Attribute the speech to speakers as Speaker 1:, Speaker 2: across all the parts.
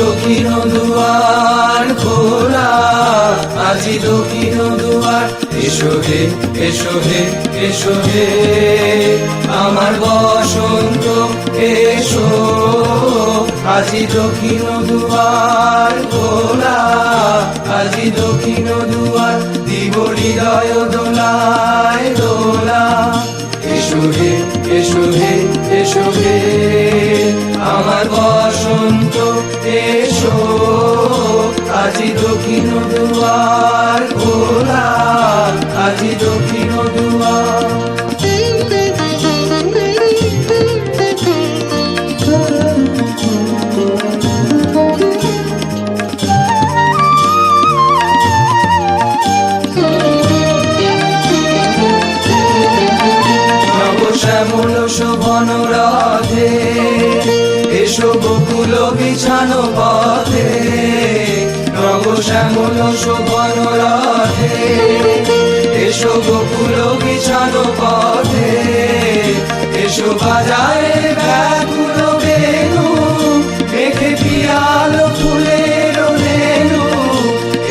Speaker 1: দক্ষিণ দুয়ার খোলা, আজি দক্ষিণ দুয়ার। এসো হে, এসো হে, এসো হে আমার বসন্ত এসো, আজি দক্ষিণ দুয়ার খোলা, আজি দক্ষিণ দুয়ার। দিব হৃদয় দোলায় দোলা, এসো হে, এসো হে, এসো হে আমার বসন্ত এসো, আজি দক্ষিণ দুয়ার খোলা, আজি দক্ষিণ দুয়ার। শ্যামল শোভন রথে এসো বকুল বিছানো পথে, নব শ্যামল শোভন রথে এসো বকুল বিছানো পথে। এসো বাজায় ব্যাকুল বেণু, মেঘে পিয়াল ফুলের রেণু।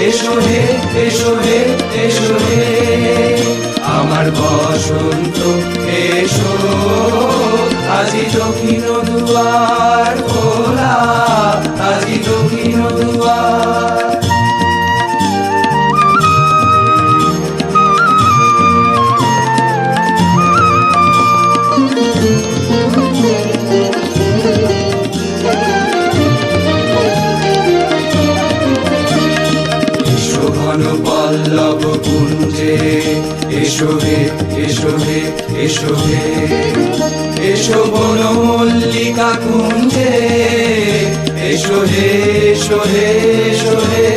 Speaker 1: এসো হে, এসো হে, এসো হে আমার বসন্ত এসো, আজি দক্ষিণ দুয়ার খোলা, আজি দক্ষিণ দুয়ার। ঘন পল্লব কুঞ্জে এসো হে, এসো হে, এসো হে এসো বন মল্লিকা কুঞ্জে, এসো হে, এসো হে, এসো হে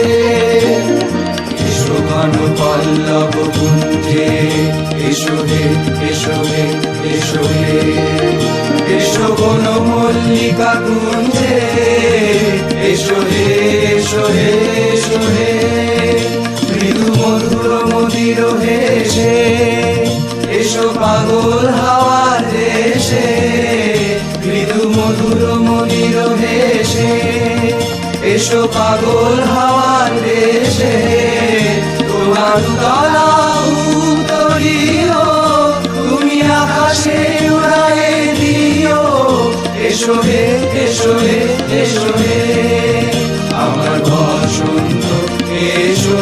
Speaker 1: এসো ঘন পল্লব কুঞ্জে, এসো হে, এসো হে, এসো হে এসো বন মল্লিকা কুঞ্জে, এসো হে, এসো হে, এসো হে মৃদু মধুর মদির হেসে এসো পাগল হাওয়ার দেশে। মৃদু মধুর মদির হেসে এসো পাগল হাওয়ার দেশে। তোমার গলা উত্তরীয় তুমি আকাশে উড়ায়ে দিও, এসো হে, এসো হে, এসো হে আমার বসন্ত এসো,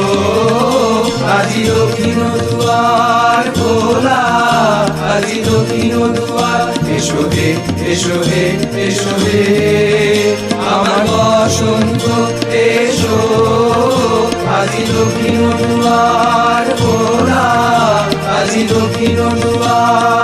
Speaker 1: আজি দক্ষিণ দুয়ার খোলা, আজি দক্ষিণ দুয়ার। এসো হে, এসো হে, এসো হে আমার বসন্ত এসো, আজি দক্ষিণ দুয়ার খোলা, আজি দক্ষিণ দুয়ার।